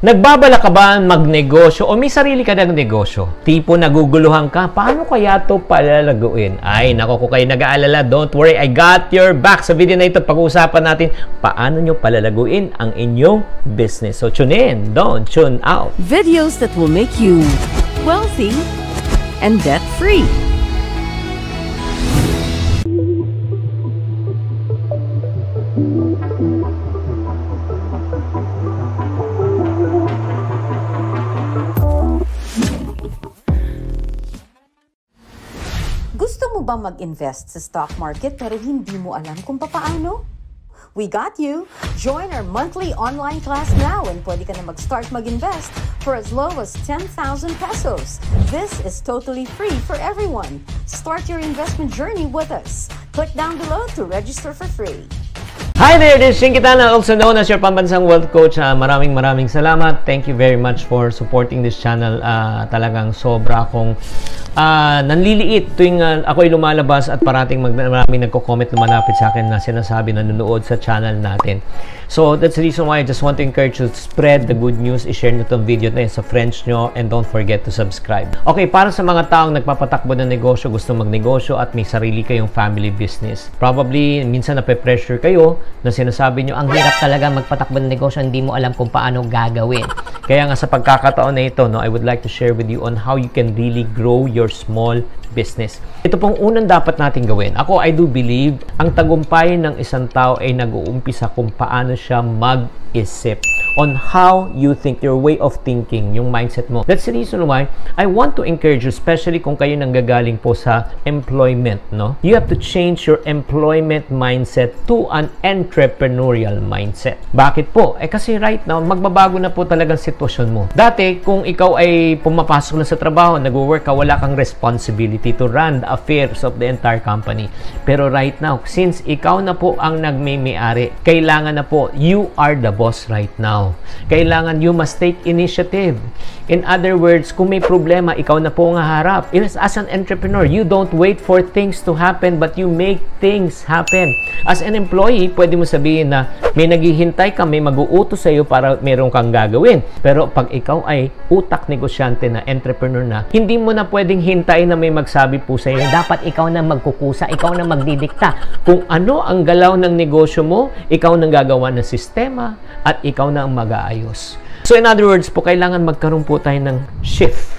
Nagbabala ka ba magnegosyo o may sarili ka ng negosyo? Tipo naguguluhan ka, paano kaya to palalaguin? Ay, nako, kung kayo nag-aalala, don't worry, I got your back. Sa video na ito, pag-uusapan natin paano nyo palalaguin ang inyong business. So tune in, don't tune out. Videos that will make you wealthy and debt-free. Gusto mo ba mag-invest sa stock market pero hindi mo alam kung paano? We got you! Join our monthly online class now and pwede ka na mag-start mag-invest for as low as 10,000 pesos. This is totally free for everyone. Start your investment journey with us. Click down below to register for free. Hi there, this is Shing Kitana, also known as your pambansang wealth coach. Maraming salamat. Thank you very much for supporting this channel. Talagang sobra akong nanliliit tuwing ako'y lumalabas at parating maraming nagko-comment na malapit sa akin na sinasabi na nanonood sa channel natin. So that's the reason why I just want to encourage you to spread the good news. I-share nyo itong video na yun sa friends nyo and don't forget to subscribe. Okay, para sa mga taong nagpapatakbo ng negosyo, gusto magnegosyo at may sarili kayong family business. Probably, minsan nape-pressure kayo na sinasabi nyo, ang hirap talaga magpatakbo ng negosyo, hindi mo alam kung paano gagawin. Kaya nga sa pagkakataon na ito, I would like to share with you on how you can really grow your small business. Ito pong unang dapat natin gawin. Ako, I do believe, ang tagumpay ng isang tao ay nag-uumpisa kung paano siya mag-isip on how you think, your way of thinking, yung mindset mo. That's the reason why I want to encourage you, especially kung kayo nanggagaling po sa employment, no? You have to change your employment mindset to an entrepreneurial mindset. Bakit po? Kasi right now, magbabago na po talagang sitwasyon mo. Dati, kung ikaw ay pumapasok na sa trabaho, nag-work ka, wala kang responsibility to run the affairs of the entire company. Pero right now, since ikaw na po ang nagmay-ari, kailangan na po, you are the boss right now. Kailangan you must take initiative. In other words, kung may problema, ikaw na po ang haharap. As an entrepreneur, you don't wait for things to happen, but you make things happen. As an employee, pwede mo sabihin na may naghihintay ka, may mag-uutos sa iyo para meron kang gagawin. Pero pag ikaw ay utak negosyante na, entrepreneur na, hindi mo na pwedeng hintayin na may magsabi po sa iyo. Dapat ikaw na magkukusa, ikaw na magdidikta. Kung ano ang galaw ng negosyo mo, ikaw nang gagawa ng sistema at ikaw na ang mag-aayos. So in other words po, kailangan magkaroon po tayo ng shift.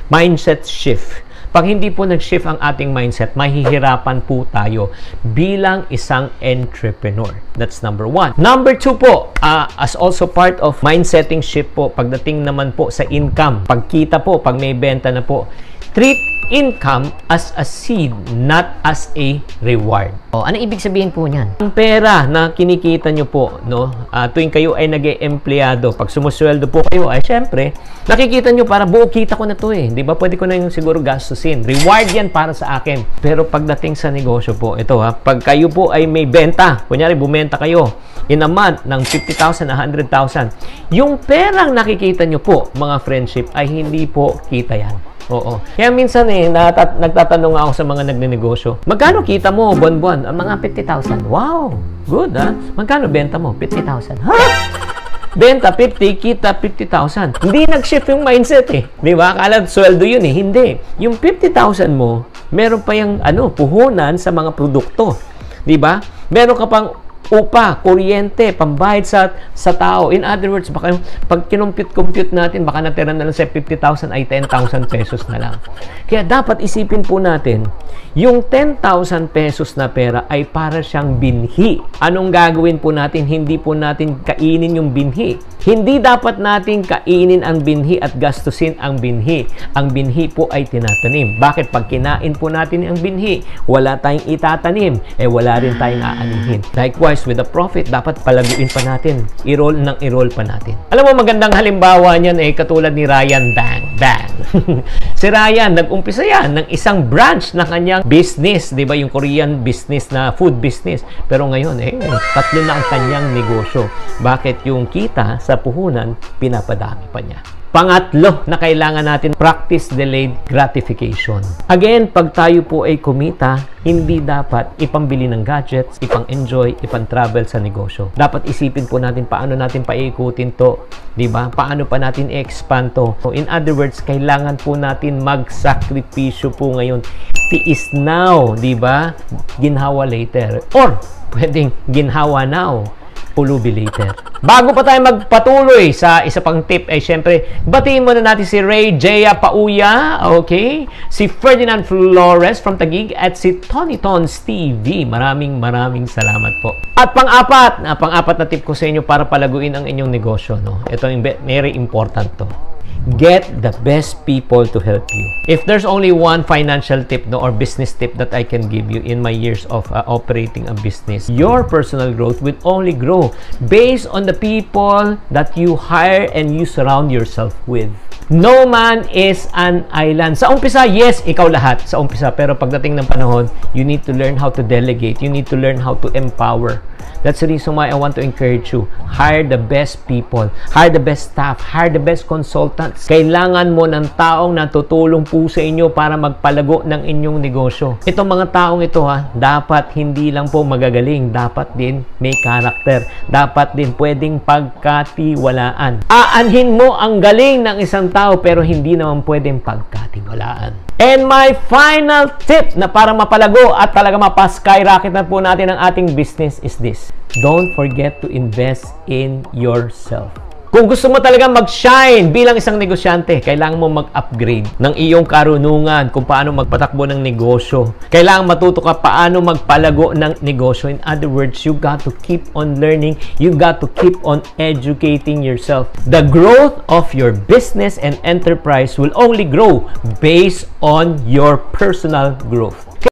Mindset shift. Pag hindi po nag-shift ang ating mindset, mahihirapan po tayo bilang isang entrepreneur. That's number one. Number two po, as also part of mindsetting shift po, pagdating naman po sa income, pagkita po, pag may benta na po, treat income as a seed, not as a reward. Ano ibig sabihin po niyan? Ang pera na kinikita nyo po, no, tuwing kayo ay nag-e-empleyado, pag sumusweldo po kayo, ay syempre, nakikita nyo para buo kita ko na to eh. Di ba? Pwede ko na yung siguro gastusin. Reward yan para sa akin. Pero pagdating sa negosyo po, ito pag kayo po ay may benta, kunyari bumenta kayo in a month ng 50,000 na 100,000, yung perang nakikita nyo po, mga friendship, ay hindi po kita yan. Oo. Kaya minsan nagtatanong ako sa mga nagnenegosyo, magkano kita mo buwan-buwan? Mga 50,000. Wow! Good, ha? Magkano benta mo? 50,000. Ha? Benta 50, kita 50,000. Hindi nag-shift yung mindset eh. Di ba? Akala sweldo yun eh. Hindi. Yung 50,000 mo, meron pa yung puhunan sa mga produkto. Di ba? Meron ka pang upa, kuryente, pambayad sa tao. In other words, baka pag kinumpute natin, baka natira na lang sa 50,000 ay 10,000 pesos na lang. Kaya dapat isipin po natin, yung 10,000 pesos na pera ay para siyang binhi. Anong gagawin po natin? Hindi po natin kainin yung binhi. Hindi dapat natin kainin ang binhi at gastusin ang binhi. Ang binhi po ay tinatanim. Bakit? Pag kinain po natin ang binhi, wala tayong itatanim, wala rin tayong aanihin. Likewise, with the profit, dapat palaguin pa natin. I-roll pa natin. Alam mo, magandang halimbawa niyan katulad ni Ryan Bang. Si Ryan, nag-umpisa yan ng isang branch na kanyang business, di ba? Yung Korean business na food business. Pero ngayon, tatlo na ang kanyang negosyo. Bakit? Yung kita sa puhunan, pinapadami pa niya. Pangatlo na kailangan natin, practice delayed gratification. Again, pag tayo po ay kumita, hindi dapat ipambili ng gadgets, ipang-enjoy, ipang-travel sa negosyo. Dapat isipin po natin paano natin paikutin to Di ba? Paano pa natin i-expand to? So, in other words, kailangan po natin magsakripisyo po ngayon. Tiis now, di ba? Ginhawa later. Or, pwedeng ginhawa now, pulubi later. Bago pa tayo magpatuloy sa isa pang tip, syempre, batiin muna natin si Ray Jaya Pauya, okay? Si Ferdinand Flores from Taguig at si Tony Tons TV. Maraming salamat po. At pang-apat na tip ko sa inyo para palaguin ang inyong negosyo, no? Ito yung very important to. Get the best people to help you. If there's only one financial tip, no, or business tip that I can give you in my years of operating a business, your personal growth will only grow based on the people that you hire and you surround yourself with. No man is an island. Sa umpisa, yes, ikaw lahat sa umpisa. Pero pagdating ng panahon, you need to learn how to delegate. You need to learn how to empower. That's the reason why I want to encourage you. Hire the best people. Hire the best staff. Hire the best consultants. Kailangan mo ng taong natutulong po sa inyo para magpalago ng inyong negosyo. Itong mga taong ito, dapat hindi lang po magagaling. Dapat din may karakter. Dapat din pwedeng pagkatiwalaan. Aanhin mo ang galing ng isang tao pero hindi naman pwedeng pagkatiwalaan. And my final tip na para mapalago at talaga mapaskyrocket na po natin ang ating business is this. Don't forget to invest in yourself. Kung gusto mo talaga mag-shine bilang isang negosyante, kailangan mo mag-upgrade ng iyong karunungan kung paano magpatakbo ng negosyo. Kailangan matuto ka paano magpalago ng negosyo. In other words, you got to keep on learning. You got to keep on educating yourself. The growth of your business and enterprise will only grow based on your personal growth.